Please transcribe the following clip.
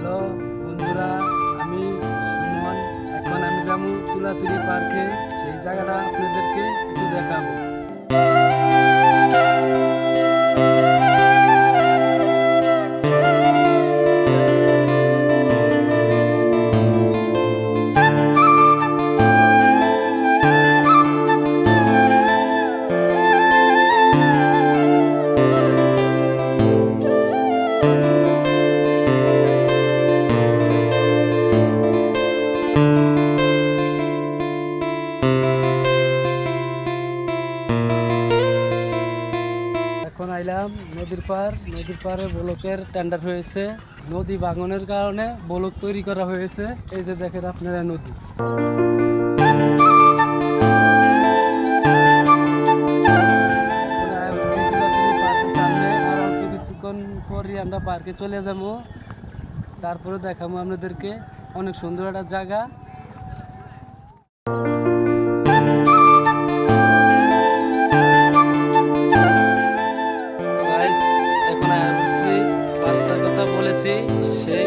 Hello বন্ধুরা, আমি সুমন। এখন আমি যাবো তুলাতুলি পার্কে। সেই জায়গাটা আপনাদেরকে একটু দেখাবো। এখন আইলাম নদীর পাড়ে ব্লকের টেন্ডার হয়েছে। নদী ভাঙনের কারণে ব্লক তৈরি করা হয়েছে। এই যে দেখেন আপনারা নদী। কিছুক্ষণ পরই আমরা পার্কে চলে যাবো। তারপরে দেখাবো আপনাদেরকে অনেক সুন্দর একটা জায়গা। এখন পার্কটার কথা বলেছি, সেই